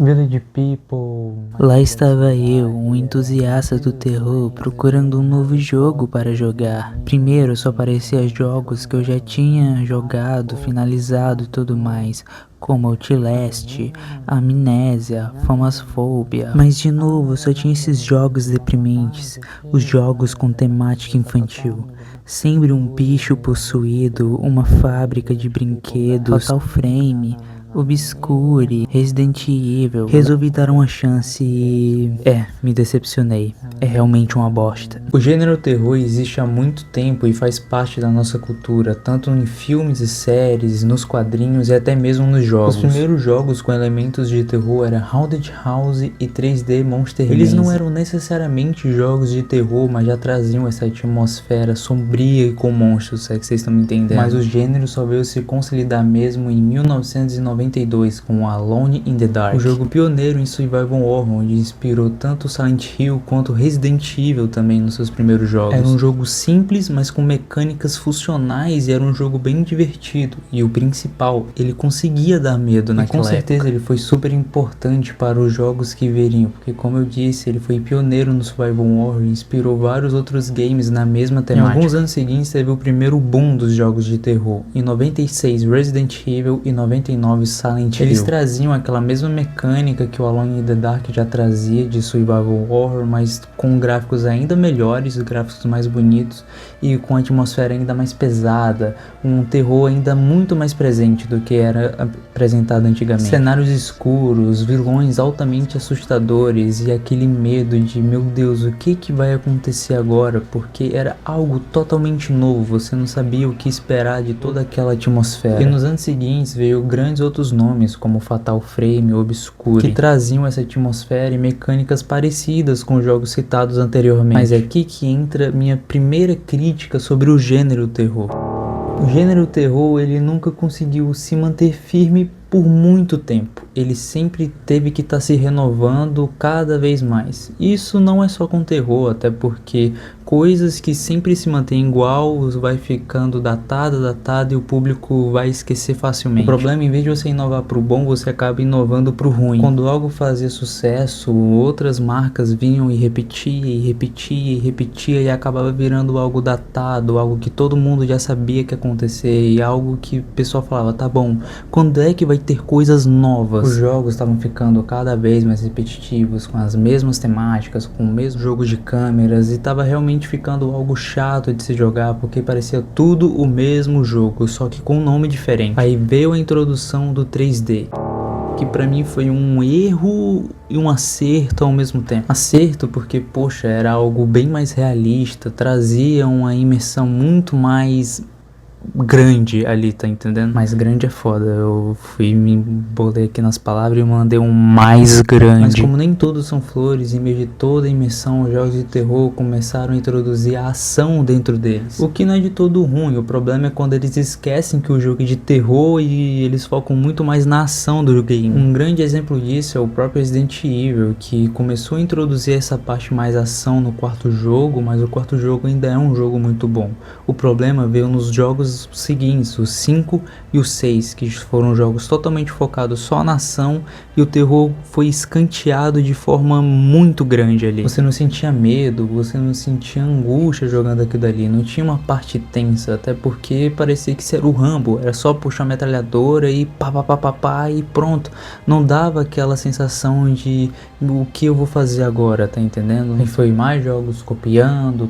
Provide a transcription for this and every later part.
Village People. Lá estava eu, um entusiasta do terror, procurando um novo jogo para jogar. Primeiro só aparecia jogos que eu já tinha jogado, finalizado e tudo mais, como Outlast, Amnésia, Phantasmphobia. Mas de novo só tinha esses jogos deprimentes, os jogos com temática infantil. Sempre um bicho possuído, uma fábrica de brinquedos, Fatal Frame, Obscure, Resident Evil. Resolvi dar uma chance e... me decepcionei. É realmente uma bosta. O gênero terror existe há muito tempo e faz parte da nossa cultura, tanto em filmes e séries, nos quadrinhos e até mesmo nos jogos. Os primeiros jogos com elementos de terror eram Haunted House e 3D Monster Maze. Eles não eram necessariamente jogos de terror, mas já traziam essa atmosfera sombria e com monstros, se é que vocês estão me entendendo. Mas o gênero só veio se consolidar mesmo em 1992 com Alone in the Dark, o jogo pioneiro em survival horror, onde inspirou tanto Silent Hill quanto Resident Evil também nos seus primeiros jogos. Era um jogo simples, mas com mecânicas funcionais, e era um jogo bem divertido. E o principal, ele conseguia dar medo naquela época. Com certeza ele foi super importante para os jogos que viriam, porque como eu disse, ele foi pioneiro no survival horror e inspirou vários outros games na mesma temática. Em alguns anos seguintes teve o primeiro boom dos jogos de terror. Em 96 Resident Evil e 99 Silent Hill. Eles traziam aquela mesma mecânica que o Alone in the Dark já trazia de survival horror, mas com gráficos ainda melhores, gráficos mais bonitos e com a atmosfera ainda mais pesada, um terror ainda muito mais presente do que era apresentado antigamente. Cenários escuros, vilões altamente assustadores e aquele medo de, meu Deus, o que vai acontecer agora? Porque era algo totalmente novo, você não sabia o que esperar de toda aquela atmosfera. E nos anos seguintes veio grandes outros nomes como Fatal Frame, Obscure, que traziam essa atmosfera e mecânicas parecidas com os jogos citados anteriormente. Mas é aqui que entra minha primeira crítica sobre o gênero terror. O gênero terror, ele nunca conseguiu se manter firme por muito tempo. Ele sempre teve que estar se renovando cada vez mais. Isso não é só com terror, até porque coisas que sempre se mantêm igual vai ficando datada e o público vai esquecer facilmente. O problema, em vez de você inovar pro bom, você acaba inovando pro ruim. Quando algo fazia sucesso, outras marcas vinham e repetia e acabava virando algo datado, algo que todo mundo já sabia que ia acontecer e algo que o pessoal falava, tá bom, quando é que vai ter coisas novas? Os jogos estavam ficando cada vez mais repetitivos, com as mesmas temáticas, com o mesmo jogo de câmeras, e estava realmente ficando algo chato de se jogar, porque parecia tudo o mesmo jogo, só que com um nome diferente. Aí veio a introdução do 3D, que pra mim foi um erro e um acerto ao mesmo tempo. Acerto porque, poxa, era algo bem mais realista, trazia uma imersão muito mais grande ali, tá entendendo? Mais grande é foda, eu me embolei aqui nas palavras e mandei um mais grande. Mas como nem todos são flores, em meio de toda a imersão, os jogos de terror começaram a introduzir a ação dentro deles. O que não é de todo ruim, o problema é quando eles esquecem que o jogo é de terror e eles focam muito mais na ação do game. Um grande exemplo disso é o próprio Resident Evil, que começou a introduzir essa parte mais ação no quarto jogo, mas o quarto jogo ainda é um jogo muito bom. O problema veio nos jogos seguintes, os 5 e o 6, que foram jogos totalmente focados só na ação, e o terror foi escanteado de forma muito grande ali. Você não sentia medo, você não sentia angústia jogando aquilo ali, não tinha uma parte tensa, até porque parecia que isso era o Rambo, era só puxar a metralhadora e pá e pronto. Não dava aquela sensação de o que eu vou fazer agora, tá entendendo? E foi mais jogos copiando,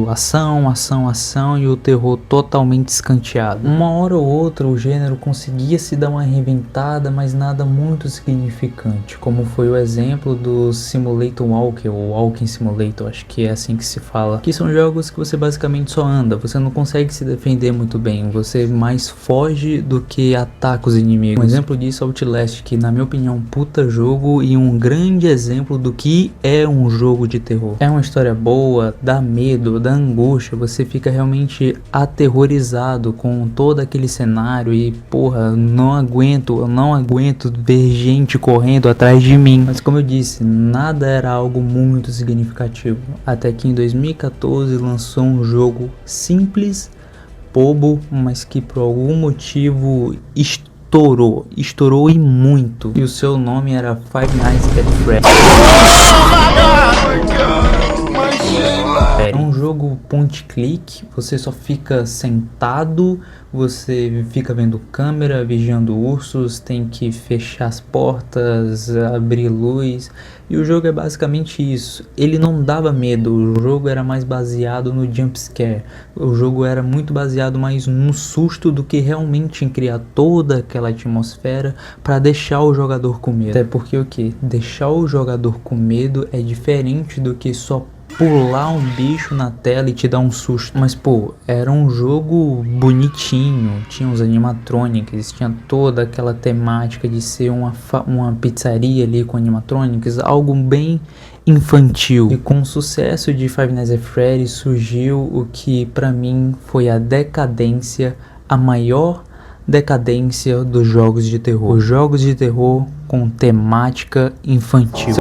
ação e o terror totalmente escanteado. Uma hora ou outra o gênero conseguia se dar uma reinventada, mas nada muito significante, como foi o exemplo do Simulator Walker, ou Walking Simulator, acho que é assim que se fala, que são jogos que você basicamente só anda, você não consegue se defender muito bem, você mais foge do que ataca os inimigos. Um exemplo disso é o Outlast, que na minha opinião é um puta jogo e um grande exemplo do que é um jogo de terror. É uma história boa, dá medo, dá angústia, você fica realmente aterrorizado com todo aquele cenário e porra, eu não aguento ver gente correndo atrás de mim. Mas como eu disse, nada era algo muito significativo, até que em 2014 lançou um jogo simples, bobo, mas que por algum motivo estourou e muito. E o seu nome era Five Nights at Freddy's. É um jogo point click, você só fica sentado, você fica vendo câmera, vigiando ursos, tem que fechar as portas, abrir luz, e o jogo é basicamente isso. Ele não dava medo, o jogo era mais baseado no jumpscare, o jogo era muito baseado mais no susto do que realmente em criar toda aquela atmosfera para deixar o jogador com medo. Até porque o que? Deixar o jogador com medo é diferente do que só pular um bicho na tela e te dar um susto. Mas pô, era um jogo bonitinho, tinha os animatronics, tinha toda aquela temática de ser uma pizzaria ali com animatronics, algo bem infantil. E com o sucesso de Five Nights at Freddy's surgiu o que pra mim foi a decadência, a maior decadência dos jogos de terror. Os jogos de terror com temática infantil.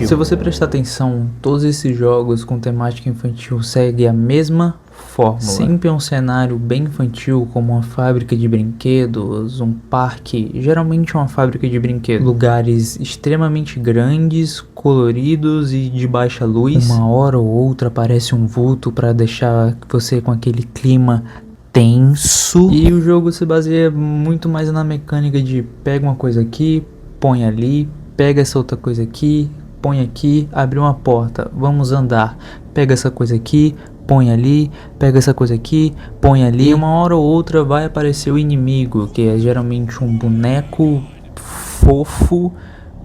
Se você prestar atenção, todos esses jogos com temática infantil seguem a mesma fórmula. Sempre é um cenário bem infantil, como uma fábrica de brinquedos, um parque, geralmente uma fábrica de brinquedos. Lugares extremamente grandes, coloridos e de baixa luz. Uma hora ou outra aparece um vulto para deixar você com aquele clima tenso. E o jogo se baseia muito mais na mecânica de pega uma coisa aqui, põe ali, pega essa outra coisa aqui, põe aqui, abre uma porta, vamos andar, pega essa coisa aqui, põe ali, pega essa coisa aqui, põe ali. E uma hora ou outra vai aparecer o inimigo, que é geralmente um boneco fofo,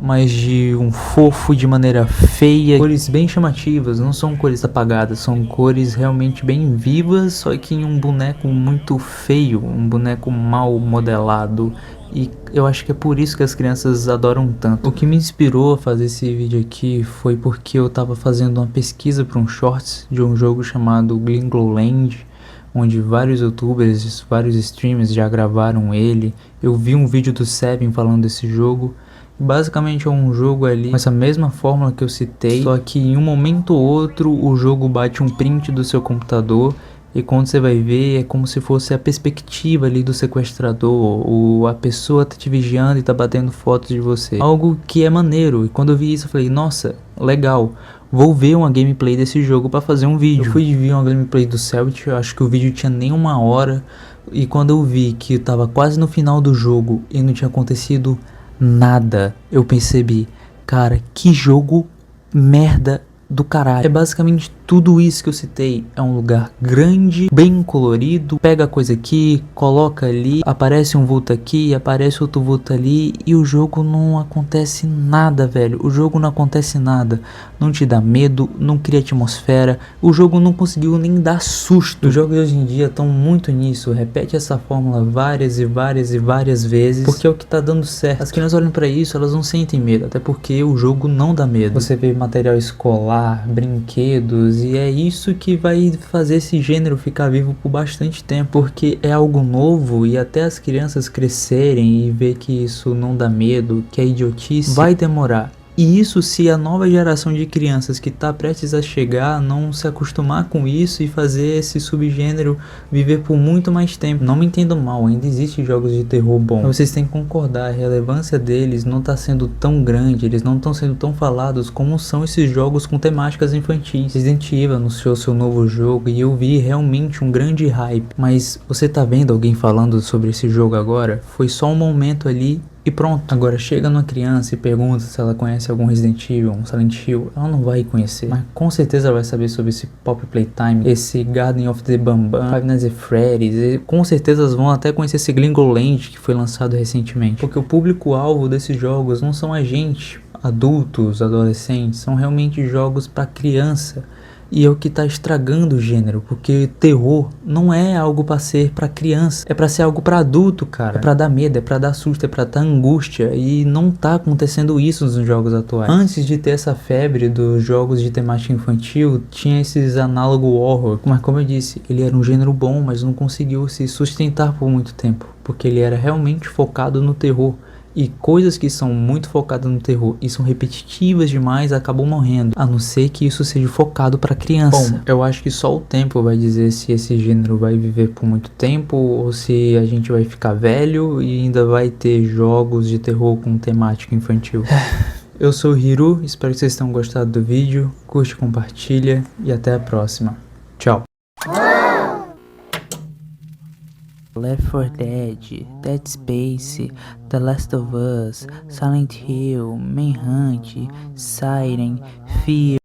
mas de um fofo de maneira feia, cores bem chamativas, não são cores apagadas, são cores realmente bem vivas, só que em um boneco muito feio, um boneco mal modelado. E eu acho que é por isso que as crianças adoram tanto. O que me inspirou a fazer esse vídeo aqui foi porque eu tava fazendo uma pesquisa para um shorts de um jogo chamado Glinglowland, onde vários youtubers, vários streamers já gravaram ele. Eu vi um vídeo do Seven falando desse jogo. Basicamente é um jogo ali com essa mesma fórmula que eu citei, só que em um momento ou outro o jogo bate um print do seu computador. E quando você vai ver, é como se fosse a perspectiva ali do sequestrador, a pessoa tá te vigiando e tá batendo fotos de você. Algo que é maneiro, e quando eu vi isso eu falei, nossa, legal, vou ver uma gameplay desse jogo pra fazer um vídeo. Eu fui ver uma gameplay do Celt, eu acho que o vídeo tinha nem 1 hora, e quando eu vi que eu tava quase no final do jogo e não tinha acontecido nada, eu percebi, cara, que jogo merda do caralho. É basicamente tudo isso que eu citei. É um lugar grande, bem colorido, pega a coisa aqui, coloca ali, aparece um vulto aqui, aparece outro vulto ali, e o jogo não acontece nada, velho. O jogo não acontece nada, não te dá medo, não cria atmosfera, o jogo não conseguiu nem dar susto. Os jogos hoje em dia estão muito nisso, repete essa fórmula várias e várias e várias vezes, porque é o que tá dando certo. As crianças olham pra isso, elas não sentem medo, até porque o jogo não dá medo. Você vê material escolar, brinquedos, e é isso que vai fazer esse gênero ficar vivo por bastante tempo, porque é algo novo, e até as crianças crescerem e ver que isso não dá medo, que é idiotice, vai demorar. E isso se a nova geração de crianças que está prestes a chegar não se acostumar com isso e fazer esse subgênero viver por muito mais tempo. Não me entendam mal, ainda existem jogos de terror bons. Mas vocês têm que concordar, a relevância deles não está sendo tão grande, eles não estão sendo tão falados como são esses jogos com temáticas infantis. Resident Evil anunciou seu novo jogo e eu vi realmente um grande hype. Mas você tá vendo alguém falando sobre esse jogo agora? Foi só um momento ali e pronto. Agora chega numa criança e pergunta se ela conhece algum Resident Evil, um Silent Hill, ela não vai conhecer, mas com certeza ela vai saber sobre esse Pop Playtime, esse Garden of the Bambam, Five Nights at Freddy's, e com certeza elas vão até conhecer esse Glinglowland que foi lançado recentemente, porque o público-alvo desses jogos não são a gente, adultos, adolescentes, são realmente jogos para criança. E é o que tá estragando o gênero, porque terror não é algo pra ser pra criança, é pra ser algo pra adulto, cara. É pra dar medo, é pra dar susto, é pra dar angústia, e não tá acontecendo isso nos jogos atuais. Antes de ter essa febre dos jogos de temática infantil, tinha esses análogo horror, mas como eu disse, ele era um gênero bom, mas não conseguiu se sustentar por muito tempo, porque ele era realmente focado no terror. E coisas que são muito focadas no terror e são repetitivas demais acabam morrendo, a não ser que isso seja focado pra criança. Bom, eu acho que só o tempo vai dizer se esse gênero vai viver por muito tempo ou se a gente vai ficar velho e ainda vai ter jogos de terror com temática infantil. Eu sou o Hiru, espero que vocês tenham gostado do vídeo, curte, compartilha e até a próxima. Tchau! Left 4 Dead, Dead Space, The Last of Us, Silent Hill, Manhunt, Siren, Fear.